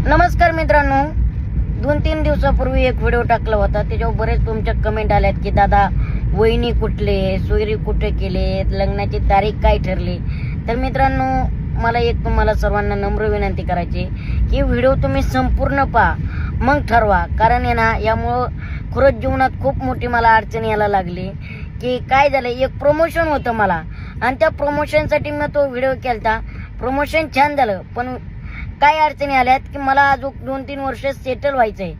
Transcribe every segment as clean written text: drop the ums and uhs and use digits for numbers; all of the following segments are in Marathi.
नमस्कार मित्रांनो, 2-3 दिवसापूर्वी एक व्हिडिओ टाकला होता. त्याच्यावर बरेच तुमच्या कमेंट आल्यात की दादा वहिनी कुठले, सोयरी कुठे केले, लग्नाची तारीख काय ठरली. तर मित्रांनो, मला एक तुम्हाला सर्वांना नम्र विनंती करायची की व्हिडिओ तुम्ही संपूर्ण पहा, मग ठरवा. कारण आहे ना, यामुळं खरंच जीवनात खूप मोठी मला अडचण यायला लागली. की काय झालं, एक प्रमोशन होतं मला आणि त्या प्रमोशनसाठी मी तो व्हिडिओ केलता. प्रमोशन छान झालं, पण काय अडचणी आल्यात की मला अजून 2-3 वर्ष सेटल व्हायचंय.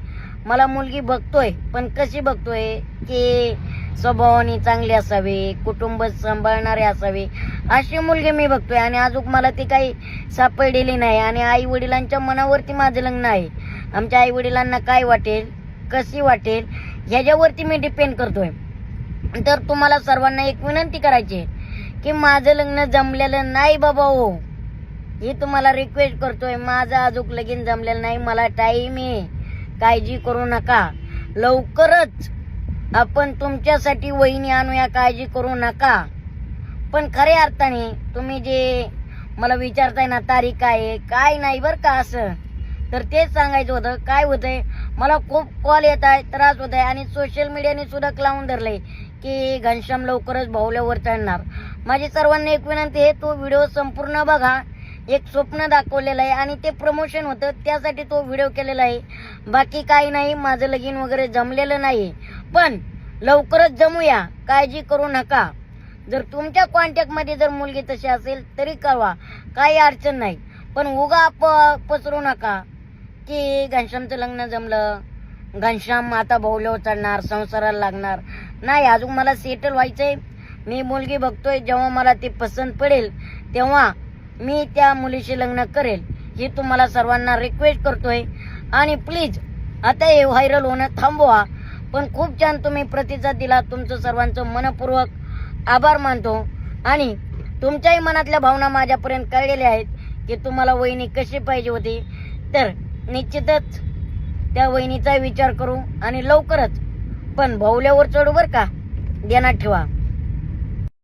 मला मुलगी बघतोय, पण कशी बघतोय की स्वभावाने चांगली असावी, कुटुंब सांभाळणारे असावे, अशी मुलगी मी बघतोय. आणि अजून मला ती काही सापडलेली नाही. आणि आई वडिलांच्या मनावरती माझं लग्न आहे. आमच्या आई वडिलांना काय वाटेल, कशी वाटेल, ह्याच्यावरती मी डिपेंड करतोय. तर तुम्हाला सर्वांना एक विनंती करायची की माझं लग्न जमलेलं नाही बाबा हो, ही तुम्हाला रिक्वेस्ट करतोय. माझं अजून लगीन जमलेलं नाही, मला टाईम आहे, काळजी करू नका. लवकरच आपण तुमच्यासाठी वहिनी आणूया, काळजी करू नका. पण खऱ्या अर्थाने तुम्ही जे मला विचारताय ना, तारीख काय आहे काय नाही बरं का, असं तर तेच सांगायचं होतं. काय होतंय, मला खूप कॉल येत आहे, त्रास होत आहे. आणि सोशल मीडियाने सुद्धा लावून धरलंय की घनश्याम लवकरच भावल्यावर चढणार. माझी सर्वांना एक विनंती आहे, तो व्हिडिओ संपूर्ण बघा. एक स्वप्न दाखवलेलं आहे आणि ते प्रमोशन होतं, त्यासाठी तो व्हिडिओ केलेला आहे. बाकी काही नाही, माझं लगीन वगैरे जमलेलं नाही, पण लवकरच जमूया, काळजी करू नका. जर तुमच्या कॉन्टॅक्ट मध्ये जर मुलगी तशी असेल तरी कळवा, काही अडचण नाही. पण उगा पसरू नका की घनश्यामचं लग्न जमलं, घनश्याम आता भावल्यावर चढणार, संसाराला लागणार. नाही, अजून मला सेटल व्हायचंय. मी मुलगी बघतोय, जेव्हा मला ती पसंत पडेल तेव्हा मी त्या मुलीशी लग्न करेल, ही तुम्हाला सर्वांना रिक्वेस्ट करतोय. आणि प्लीज आता हे व्हायरल होणं थांबवा. पण खूप छान तुम्ही प्रतिसाद दिला, तुमचं सर्वांचं मनपूर्वक आभार मानतो. आणि तुमच्याही मनातल्या भावना माझ्यापर्यंत कळलेल्या आहेत की तुम्हाला वहिनी कशी पाहिजे होती. तर निश्चितच त्या वहिनीचा विचार करू आणि लवकरच पण भावल्यावर चढू बरं का, ध्यानात ठेवा.